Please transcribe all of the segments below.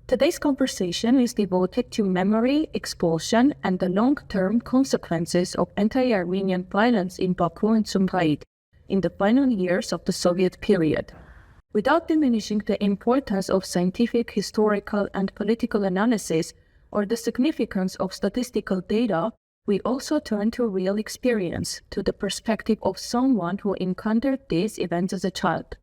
Today's conversation is devoted to memory, expulsion, and the long-term consequences of anti-Armenian violence in Baku and Sumgait in the final years of the Soviet period. Without diminishing the importance of scientific, historical, and political analysis or the significance of statistical data, we also turn to real experience, to the perspective of someone who encountered these events as a child.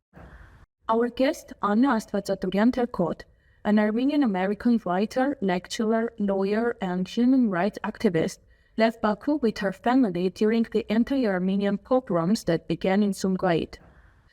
Our guest, Anna Astvatsaturian Turcotte, an Armenian-American writer, lecturer, lawyer, and human rights activist, left Baku with her family during the anti-Armenian pogroms that began in Sumgait.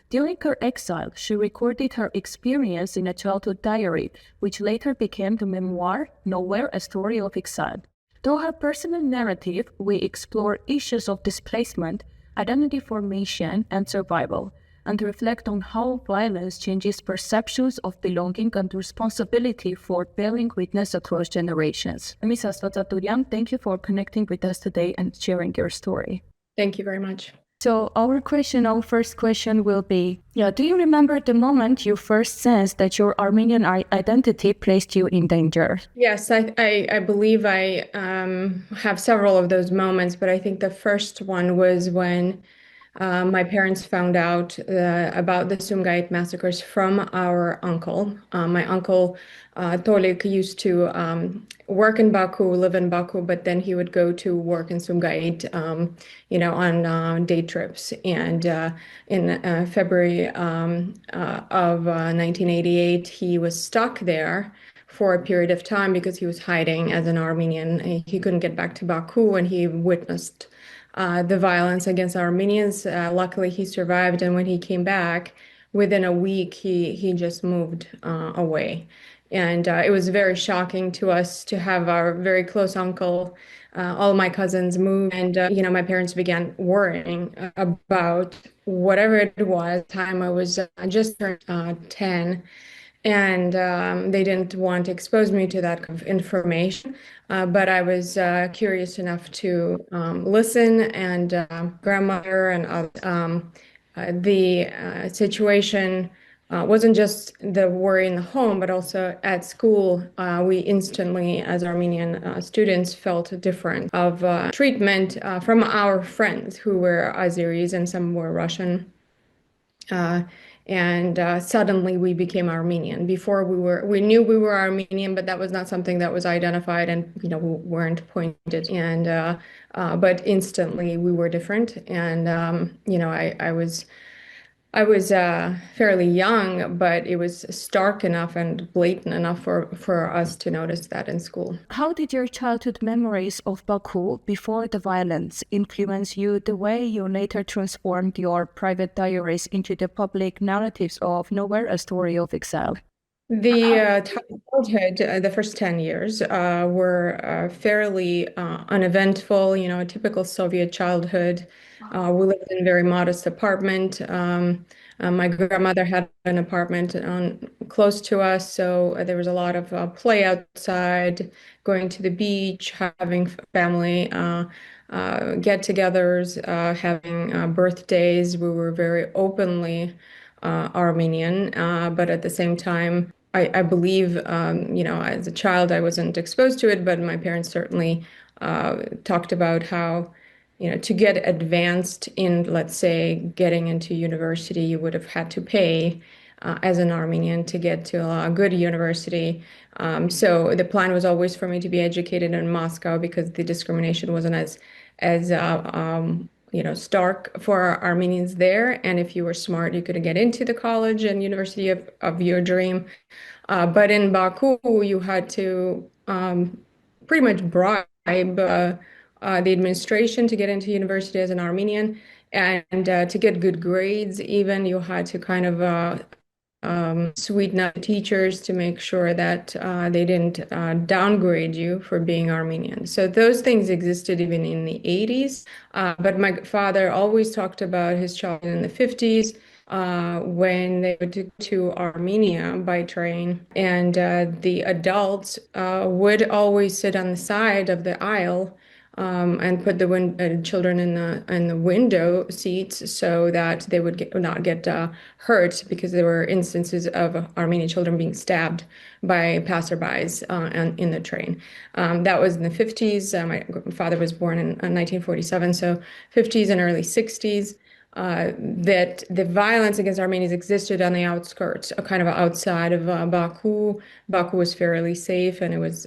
During her exile, she recorded her experience in a childhood diary, which later became the memoir, Nowhere, A Story of Exile. Through her personal narrative, we explore issues of displacement, identity formation, and survival, and reflect on how violence changes perceptions of belonging and responsibility for bearing witness across generations. Ms. Astvatsaturian, thank you for connecting with us today and sharing your story. Thank you very much. So our first question will be, do you remember the moment you first sensed that your Armenian identity placed you in danger? Yes, I believe I have several of those moments, but I think the first one was when my parents found out about the Sumgait massacres from our uncle. My uncle Tolik used to work in Baku, live in Baku, but then he would go to work in Sumgait, on day trips. And in February of 1988, he was stuck there for a period of time because he was hiding as an Armenian. He couldn't get back to Baku, and he witnessed the violence against Armenians. Luckily, he survived, and when he came back, within a week, he just moved away. And it was very shocking to us to have our very close uncle, all my cousins move, and my parents began worrying about whatever it was. At the time I was just turned 10. And they didn't want to expose me to that kind of information. But I was curious enough to listen, and grandmother and the situation wasn't just the worry in the home, but also at school. We instantly, as Armenian students, felt different of treatment from our friends who were Azeris and some were Russian. And suddenly we became Armenian. Before we knew we were Armenian, but that was not something that was identified, and we weren't pointed. And but instantly we were different. And I was fairly young, but it was stark enough and blatant enough for us to notice that in school. How did your childhood memories of Baku before the violence influence you the way you later transformed your private diaries into the public narratives of Nowhere, A Story of Exile? The childhood, the first 10 years were fairly uneventful, a typical Soviet childhood. We lived in a very modest apartment. My grandmother had an apartment close to us, so there was a lot of play outside, going to the beach, having family get-togethers, having birthdays. We were very openly Armenian, but at the same time, I believe, as a child, I wasn't exposed to it, but my parents certainly talked about how, to get advanced in, let's say, getting into university, you would have had to pay as an Armenian to get to a good university. So the plan was always for me to be educated in Moscow because the discrimination wasn't as stark for Armenians there. And if you were smart, you could get into the college and university of your dream. But in Baku, you had to pretty much bribe the administration to get into university as an Armenian. And to get good grades, even, you had to kind of sweeten up the teachers to make sure that they didn't downgrade you for being Armenian. So those things existed even in the 80s. But my father always talked about his childhood in the 50s when they would to Armenia by train. And the adults would always sit on the side of the aisle and put the children in the window seats so that they would not get hurt, because there were instances of Armenian children being stabbed by passerbys in the train. That was in the 50s. My father was born in 1947, so 50s and early 60s. That the violence against Armenians existed on the outskirts, kind of outside of Baku. Baku was fairly safe, and it was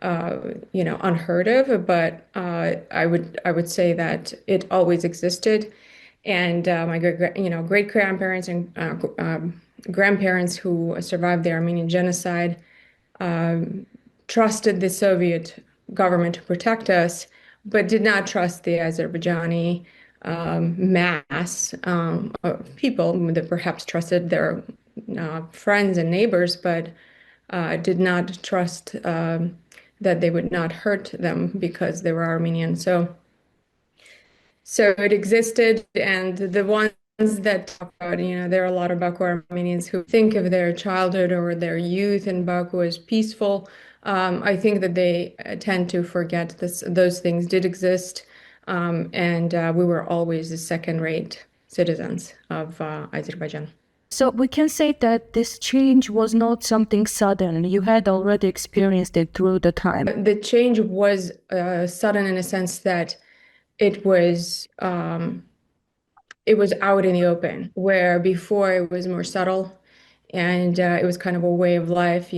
unheard of. But I would say that it always existed. And my great grandparents and grandparents who survived the Armenian genocide trusted the Soviet government to protect us, but did not trust the Azerbaijani mass of people that perhaps trusted their friends and neighbors, but did not trust that they would not hurt them because they were Armenian. So it existed, and the ones that talk about, there are a lot of Baku Armenians who think of their childhood or their youth in Baku as peaceful. I think that they tend to forget those things did exist, and we were always the second-rate citizens of Azerbaijan. So we can say that this change was not something sudden. You had already experienced it through the time. The change was sudden in a sense that it was um, it was out in the open, where before it was more subtle, and it was kind of a way of life.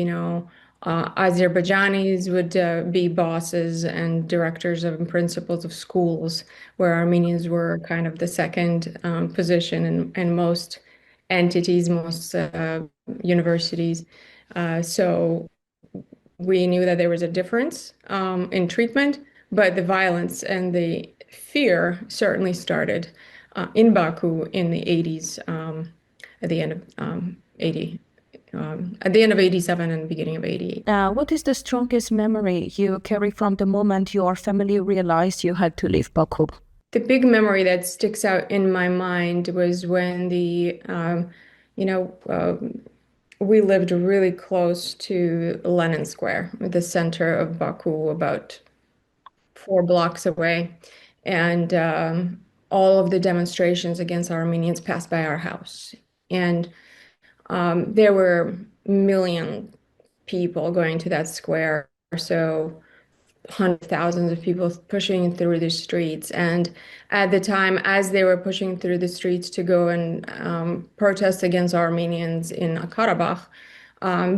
Azerbaijanis would be bosses and directors and principals of schools, where Armenians were kind of the second position in most entities, most universities. So we knew that there was a difference in treatment, but the violence and the fear certainly started in Baku in the 80s, at the end of 80, at the end of 87 and beginning of 88. What is the strongest memory you carry from the moment your family realized you had to leave Baku? The big memory that sticks out in my mind was when we lived really close to Lenin Square, the center of Baku, about 4 blocks away. And all of the demonstrations against Armenians passed by our house. And there were a million people going to that square. So hundreds of thousands of people pushing through the streets. And at the time, as they were pushing through the streets to go and protest against Armenians in Karabakh,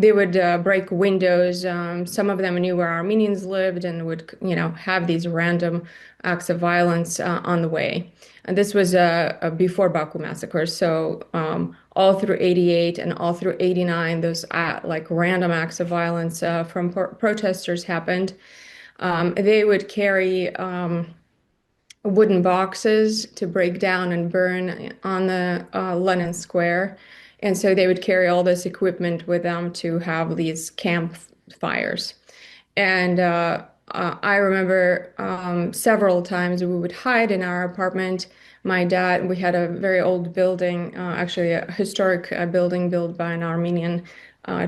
they would break windows. Some of them knew where Armenians lived and would, have these random acts of violence on the way. And this was before Baku massacres. So all through 88 and all through 89, those like random acts of violence from protesters happened. They would carry wooden boxes to break down and burn on the Lenin Square. And so they would carry all this equipment with them to have these campfires. And I remember several times we would hide in our apartment. My dad, we had a very old building, actually a historic building built by an Armenian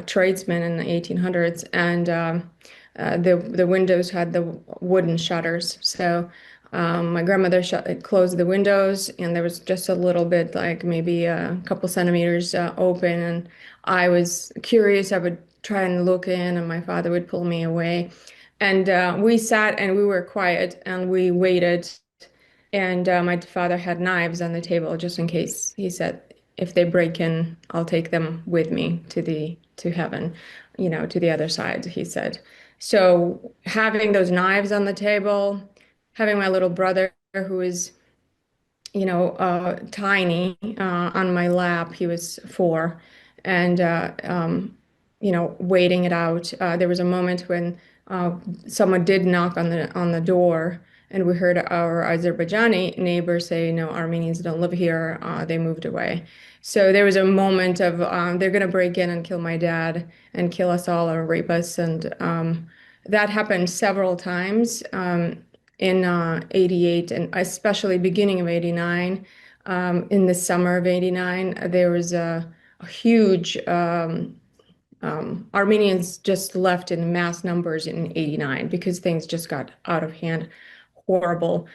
tradesman in the 1800s. And the windows had the wooden shutters. So my grandmother closed the windows, and there was just a little bit, like maybe a couple centimeters open. And I was curious. I would try and look in, and my father would pull me away. And we sat and we were quiet and we waited. And my father had knives on the table just in case. He said, if they break in, I'll take them with me to heaven, to the other side, he said. So having those knives on the table, having my little brother who is, tiny, on my lap, he was 4, and waiting it out. There was a moment when someone did knock on the door, and we heard our Azerbaijani neighbor say, "No, Armenians don't live here. They moved away." So there was a moment of they're going to break in and kill my dad and kill us all or rape us, and that happened several times in 88, and especially beginning of 89. In the summer of 89, there was a huge Armenians just left in mass numbers in 89 because things just got out of hand. horrible.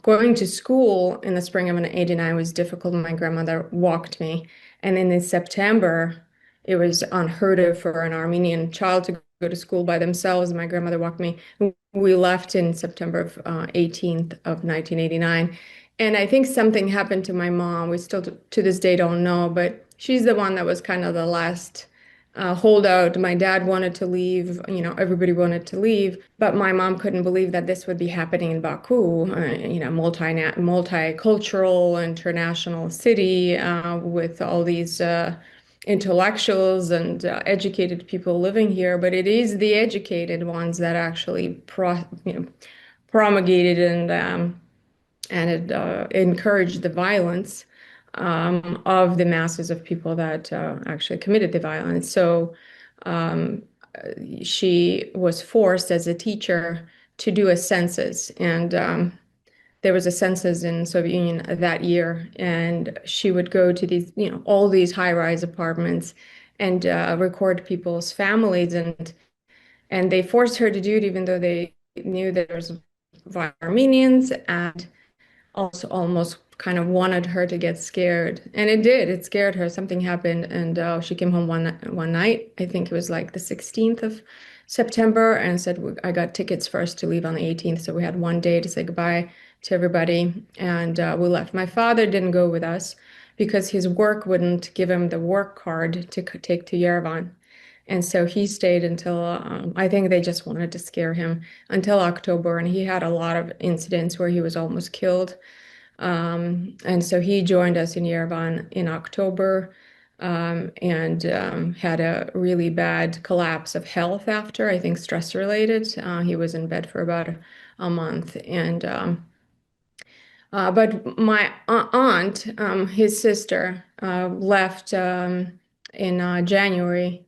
Going to school in the spring of '89 was difficult. My grandmother walked me. And then in September, it was unheard of for an Armenian child to go to school by themselves. My grandmother walked me. We left in September of 18th of 1989. And I think something happened to my mom. We still to this day don't know, but she's the one that was kind of the last holdout. My dad wanted to leave, everybody wanted to leave, but my mom couldn't believe that this would be happening in Baku, multicultural, international city with all these intellectuals and educated people living here. But it is the educated ones that actually promulgated and it encouraged the violence of the masses of people that actually committed the violence. So um, she was forced as a teacher to do a census, and there was a census in Soviet Union that year, and she would go to these, all these high-rise apartments and record people's families, and they forced her to do it, even though they knew that there was Armenians and also almost kind of wanted her to get scared. And it did. It scared her. Something happened, and she came home one night. I think it was like the 16th of September, and said, I got tickets for us to leave on the 18th. So we had one day to say goodbye to everybody, and we left. My father didn't go with us because his work wouldn't give him the work card to take to Yerevan. And so he stayed until, I think they just wanted to scare him until October. And he had a lot of incidents where he was almost killed. And so he joined us in Yerevan in October, and had a really bad collapse of health after, I think stress related. He was in bed for about a month. But my aunt, his sister, left in January.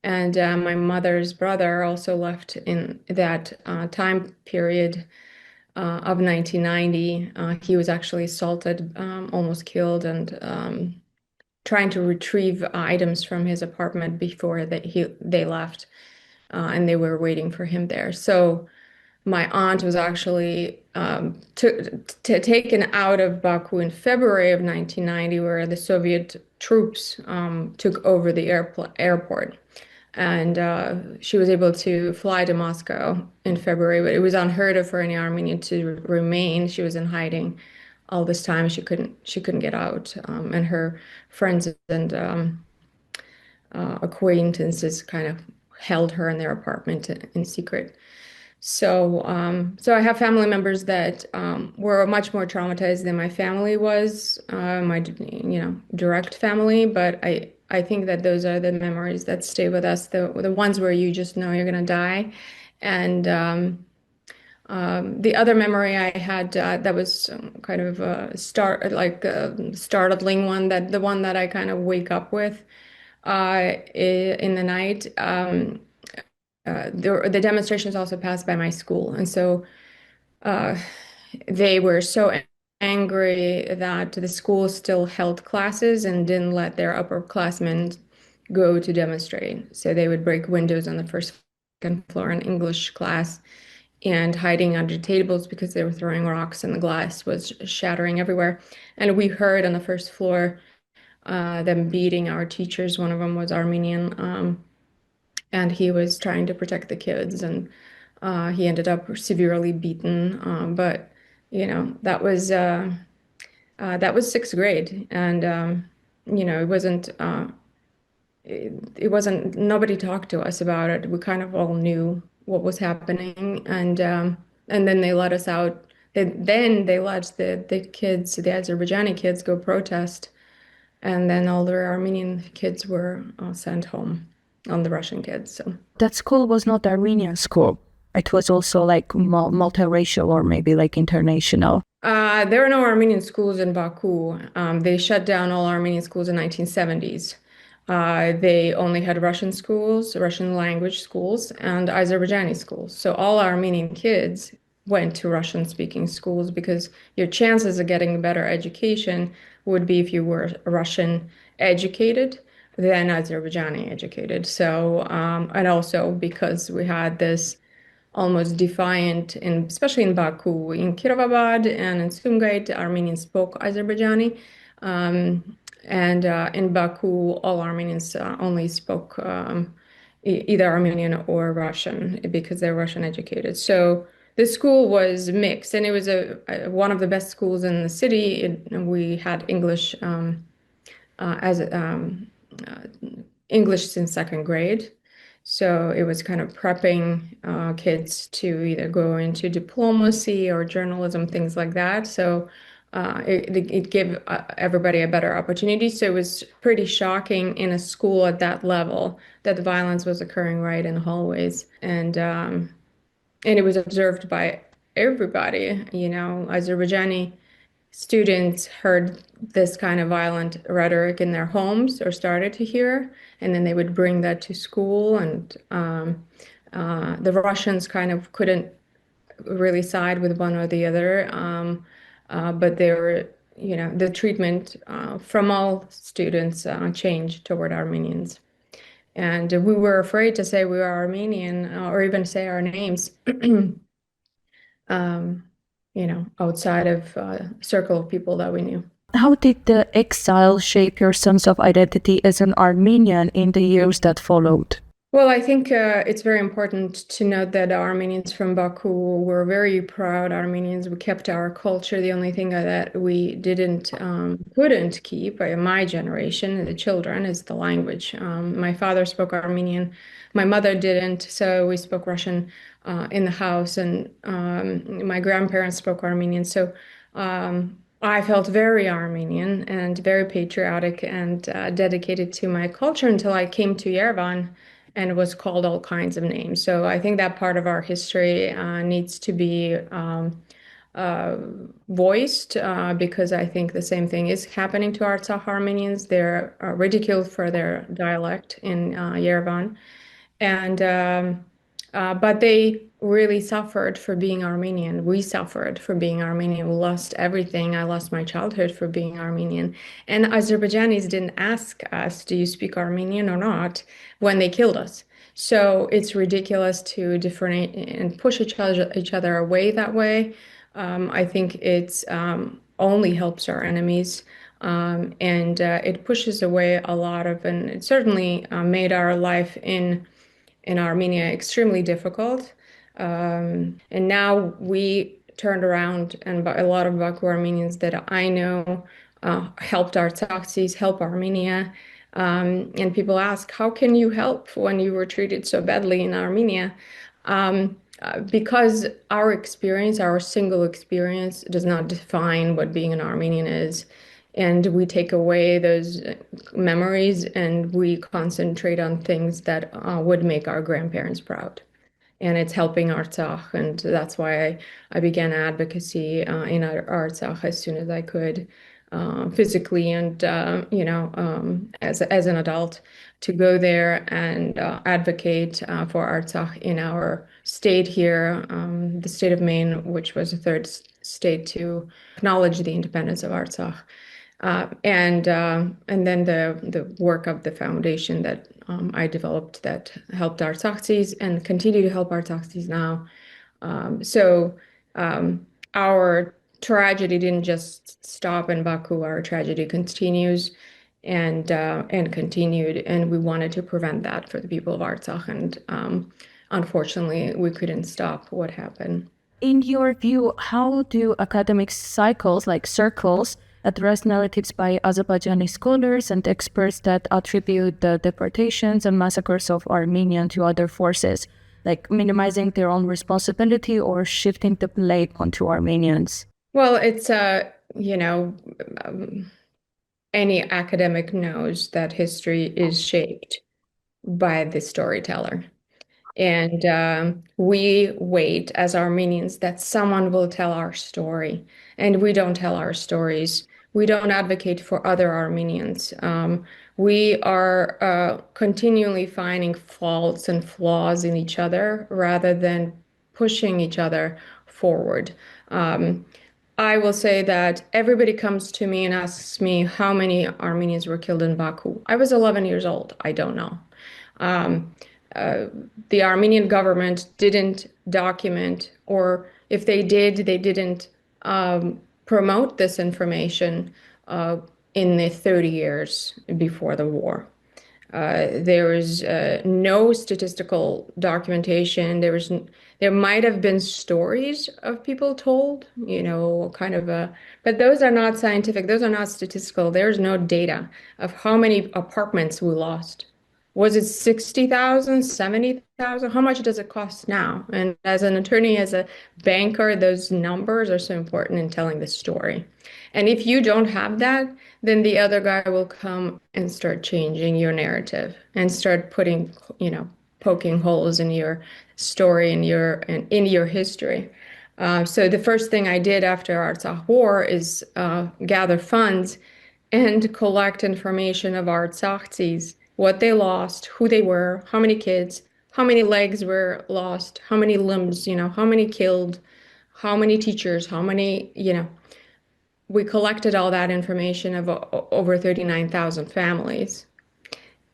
And my mother's brother also left in that time period of 1990. He was actually assaulted, almost killed, and trying to retrieve items from his apartment before they left, and they were waiting for him there. So my aunt was actually taken out of Baku in February of 1990, where the Soviet troops took over the airport. And she was able to fly to Moscow in February, but it was unheard of for any Armenian to remain. She was in hiding all this time. She couldn't get out, and her friends and acquaintances kind of held her in their apartment in secret. So I have family members that were much more traumatized than my family was, my direct family. But I think that those are the memories that stay with us, the ones where you just know you're gonna die. And the other memory I had that was kind of a startling one, that the one that I kind of wake up with in the night. The demonstrations also passed by my school, and so uh, they were so angry that the school still held classes and didn't let their upperclassmen go to demonstrate. So they would break windows on the first, second floor in English class and hiding under tables because they were throwing rocks and the glass was shattering everywhere. And we heard on the first floor them beating our teachers. One of them was Armenian, and he was trying to protect the kids, and he ended up severely beaten. But that was sixth grade, and it wasn't, nobody talked to us about it. We kind of all knew what was happening, and then they let us out. Then they let the kids, the Azerbaijani kids, go protest, and then all the Armenian kids were sent home, on the Russian kids. So That school was not Armenian school. It was also like multiracial or maybe like international. there are no Armenian schools in Baku. They shut down all Armenian schools in 1970s. They only had Russian schools, Russian language schools, and Azerbaijani schools. So all Armenian kids went to Russian speaking schools because your chances of getting a better education would be if you were Russian educated than Azerbaijani educated. So, and also because we had this almost defiant, especially in Baku. In Kirovabad and in Sumgait, Armenians spoke Azerbaijani. And in Baku, all Armenians only spoke either Armenian or Russian because they're Russian educated. So the school was mixed, and it was one of the best schools in the city. We had as English since second grade. So it was kind of prepping kids to either go into diplomacy or journalism, things like that. So it gave everybody a better opportunity. So it was pretty shocking in a school at that level that violence was occurring right in the hallways. And it was observed by everybody, Azerbaijani students heard this kind of violent rhetoric in their homes or started to hear, and then they would bring that to school. And the Russians kind of couldn't really side with one or the other, but they were, the treatment from all students changed toward Armenians. And we were afraid to say we were Armenian or even say our names. um, outside of circle of people that we knew. How did the exile shape your sense of identity as an Armenian in the years that followed? Well, I think it's very important to note that Armenians from Baku were very proud Armenians. We kept our culture. The only thing that we couldn't keep, my generation, the children, is the language. My father spoke Armenian. My mother didn't, so we spoke Russian in the house, and my grandparents spoke Armenian. So I felt very Armenian and very patriotic and dedicated to my culture until I came to Yerevan and was called all kinds of names. So I think that part of our history needs to be uh, voiced because I think the same thing is happening to Artsakh Armenians. They're ridiculed for their dialect in Yerevan. And but they really suffered for being Armenian. We suffered for being Armenian. We lost everything. I lost my childhood for being Armenian. And Azerbaijanis didn't ask us, do you speak Armenian or not, when they killed us. So it's ridiculous to differentiate and push each other away that way. I think it's only helps our enemies. And it pushes away a lot of, and it certainly made our life in Armenia extremely difficult. And now we turned around, and a lot of Baku Armenians that I know helped Artsaksis, help Armenia. And people ask, how can you help when you were treated so badly in Armenia? Because our experience, our single experience, does not define what being an Armenian is. And we take away those memories and we concentrate on things that would make our grandparents proud. And it's helping Artsakh. And that's why I began advocacy in Artsakh as soon as I could, physically and, as an adult, to go there and advocate for Artsakh in our state here, the state of Maine, which was the third state to acknowledge the independence of Artsakh. And then the work of the foundation that I developed that helped Artsaksis and continue to help Artsaksis now. So our tragedy didn't just stop in Baku. Our tragedy continues and continued, and we wanted to prevent that for the people of Artsakh. And unfortunately, we couldn't stop what happened. In your view, how do academic cycles like circles address narratives by Azerbaijani scholars and experts that attribute the deportations and massacres of Armenians to other forces, like minimizing their own responsibility or shifting the blame onto Armenians? Well, it's any academic knows that history is shaped by the storyteller. And we wait as Armenians that someone will tell our story. And we don't tell our stories. We don't advocate for other Armenians. We are continually finding faults and flaws in each other rather than pushing each other forward. I will say that everybody comes to me and asks me how many Armenians were killed in Baku. I was 11 years old. I don't know. Um, the Armenian government didn't document, or if they did, they didn't promote this information uh, in the 30 years before the war. There was no statistical documentation. There might have been stories of people told, kind of but those are not scientific. Those are not statistical. There's no data of how many apartments we lost. Was it 60,000, 70,000? How much does it cost now? And as an attorney, as a banker, those numbers are so important in telling the story. And if you don't have that, then the other guy will come and start changing your narrative and start putting, poking holes in your story and in your history. So the first thing I did after Artsakh War is gather funds and collect information of Artsakhdis, what they lost, who they were, how many kids, how many legs were lost, how many limbs, how many killed, how many teachers, how many, we collected all that information of over 39,000 families.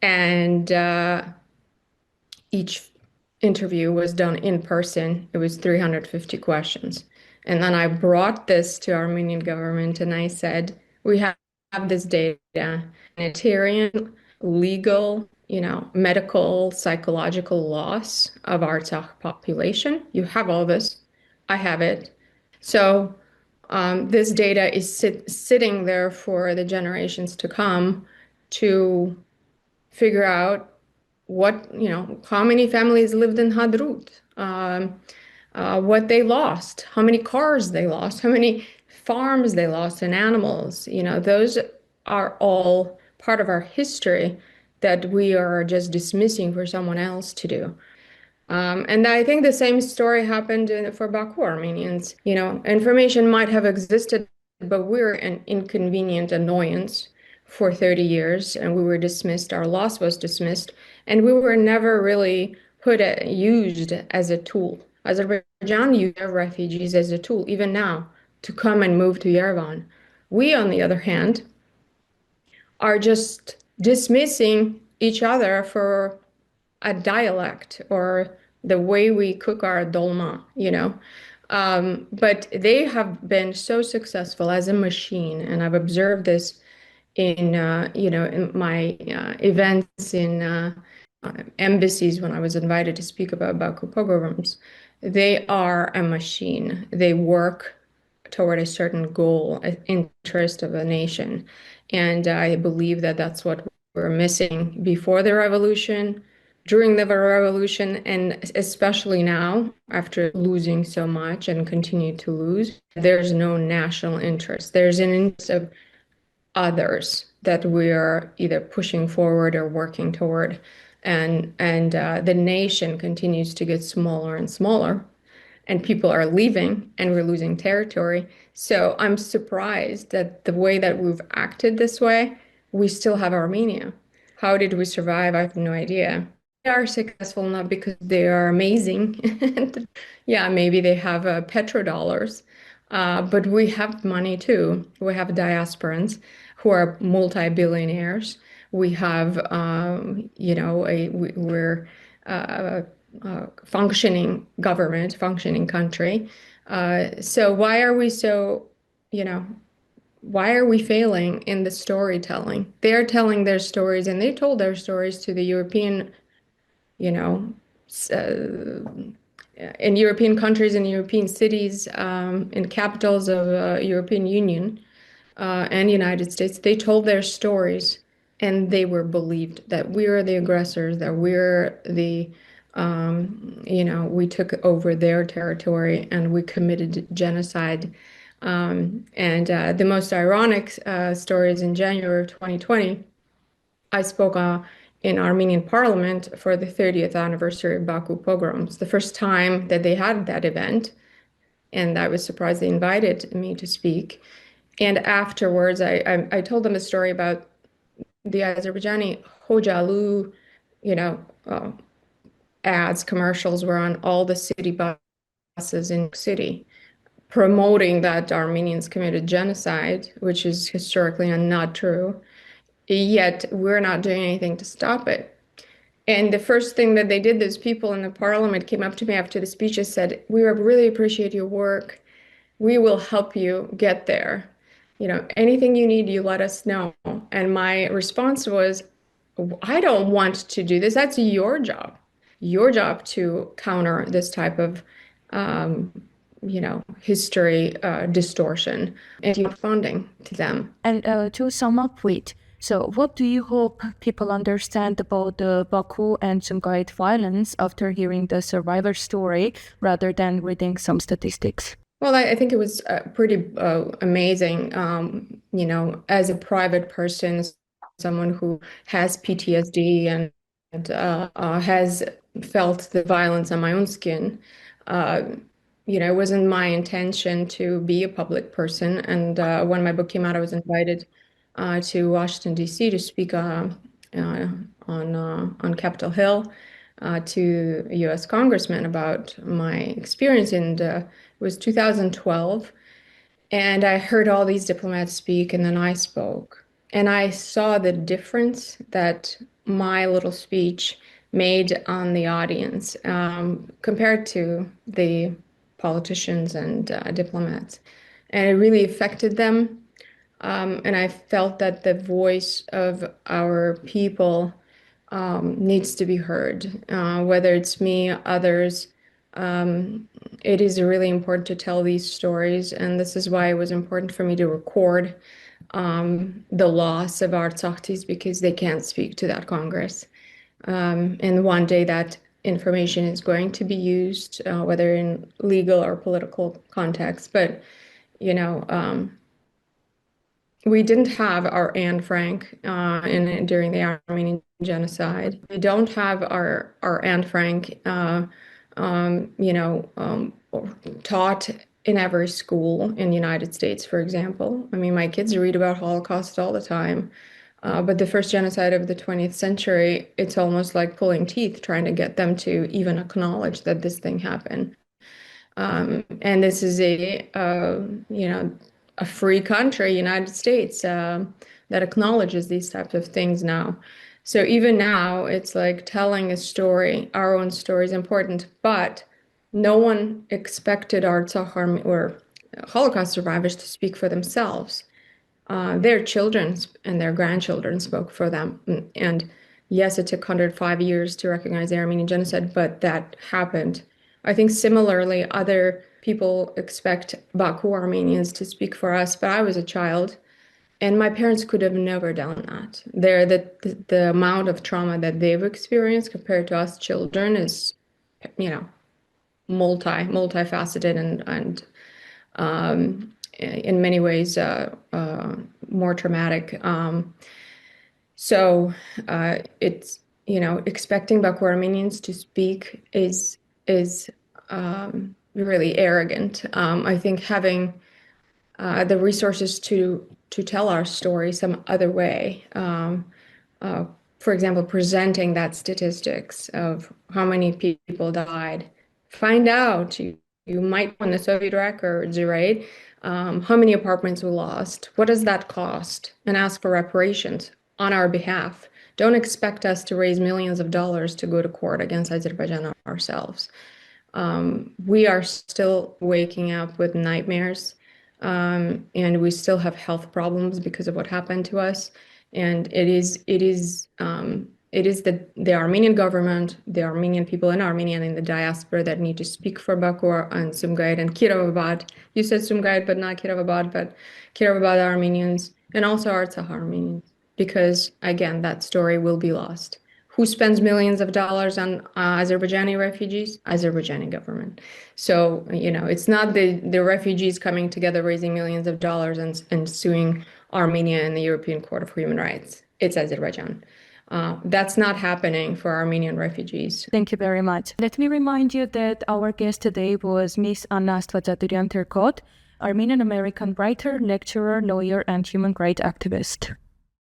And each interview was done in person. It was 350 questions. And then I brought this to Armenian government and I said, we have this data, humanitarian, legal, medical, psychological loss of Artsakh population. You have all this. I have it. So this data is sitting there for the generations to come to figure out how many families lived in Hadrut, what they lost, how many cars they lost, how many farms they lost and animals. Those are all part of our history that we are just dismissing for someone else to do. And I think the same story happened for Baku Armenians. Information might have existed, but we're an inconvenient annoyance for 30 years, and we were dismissed. Our loss was dismissed, and we were never really used as a tool. Azerbaijan used refugees as a tool, even now, to come and move to Yerevan. We, on the other hand, are just dismissing each other for a dialect or the way we cook our dolma, But they have been so successful as a machine, and I've observed this in my events in embassies when I was invited to speak about Baku pogroms. They are a machine. They work toward a certain goal, an interest of a nation. And I believe that that's what we're missing before the revolution, during the revolution, and especially now, after losing so much and continue to lose. There's no national interest. There's an interest of others that we are either pushing forward or working toward. And the nation continues to get smaller and smaller, and people are leaving and we're losing territory. So I'm surprised that the way that we've acted this way, we still have Armenia. How did we survive? I have no idea. They are successful not because they are amazing. Yeah, maybe they have petrodollars, but we have money too. We have diasporans who are multi-billionaires. We have, we're functioning government, functioning country. So why are we failing in the storytelling? They're telling their stories, and they told their stories to the European, in European countries, in European cities, in capitals of European Union and United States. They told their stories, and they were believed that we're the aggressors, that we're we took over their territory and we committed genocide. And the most ironic story is in January of 2020, I spoke in Armenian parliament for the 30th anniversary of Baku pogroms, the first time that they had that event. And I was surprised they invited me to speak. And afterwards, I told them a story about the Azerbaijani Hojalu, ads, commercials were on all the city buses in the city, promoting that Armenians committed genocide, which is historically not true. Yet we're not doing anything to stop it. And the first thing that they did, those people in the parliament came up to me after the speech and said, "We really appreciate your work. We will help you get there. Anything you need, you let us know." And my response was, "I don't want to do this. That's your job to counter this type of, history distortion and give funding to them." And to sum up with, so what do you hope people understand about the Baku and Sumgait violence after hearing the survivor story rather than reading some statistics? Well, I think it was pretty amazing, as a private person, someone who has PTSD and has felt the violence on my own skin. Uh, it wasn't my intention to be a public person. And when my book came out, I was invited to Washington, D.C. to speak uh, on Capitol Hill to U.S. congressmen about my experience. And it was 2012. And I heard all these diplomats speak, and then I spoke. And I saw the difference that my little speech made on the audience compared to the politicians and diplomats. And it really affected them. And I felt that the voice of our people needs to be heard, whether it's me, others. It is really important to tell these stories, and this is why it was important for me to record the loss of Artsaktis, because they can't speak to that Congress. And one day that information is going to be used, whether in legal or political context. But, you know, we didn't have our Anne Frank during the Armenian genocide. We don't have our Anne Frank, taught in every school in the United States, for example. I mean, my kids read about Holocaust all the time. But the first genocide of the 20th century, it's almost like pulling teeth trying to get them to even acknowledge that this thing happened. And this is a free country, United States, that acknowledges these types of things now. So even now, it's like telling a story, our own story is important, but no one expected Artsakh or Holocaust survivors to speak for themselves. Their children and their grandchildren spoke for them. And yes, it took 105 years to recognize the Armenian genocide, but that happened. I think similarly, other people expect Baku Armenians to speak for us, but I was a child and my parents could have never done that. The amount of trauma that they've experienced compared to us children is, multifaceted and in many ways more traumatic. So it's expecting Baku Armenians to speak is really arrogant. I think having the resources to tell our story some other way. For example, presenting that statistics of how many people died. Find out. You might want the Soviet records, right? How many apartments we lost? What does that cost? And ask for reparations on our behalf. Don't expect us to raise millions of dollars to go to court against Azerbaijan ourselves. We are still waking up with nightmares, and we still have health problems because of what happened to us. And it is the Armenian government, the Armenian people in Armenia and in the diaspora that need to speak for Baku and Sumgait and Kirovabad. You said Sumgait, but not Kirovabad, but Kirovabad Armenians and also Artsakh Armenians, because again, that story will be lost. Who spends millions of dollars on Azerbaijani refugees? Azerbaijani government. So, it's not the refugees coming together, raising millions of dollars and suing Armenia in the European Court of Human Rights. It's Azerbaijan. That's not happening for Armenian refugees. Thank you very much. Let me remind you that our guest today was Miss Anna Astvatsaturian Turcotte, Armenian-American writer, lecturer, lawyer, and human rights activist.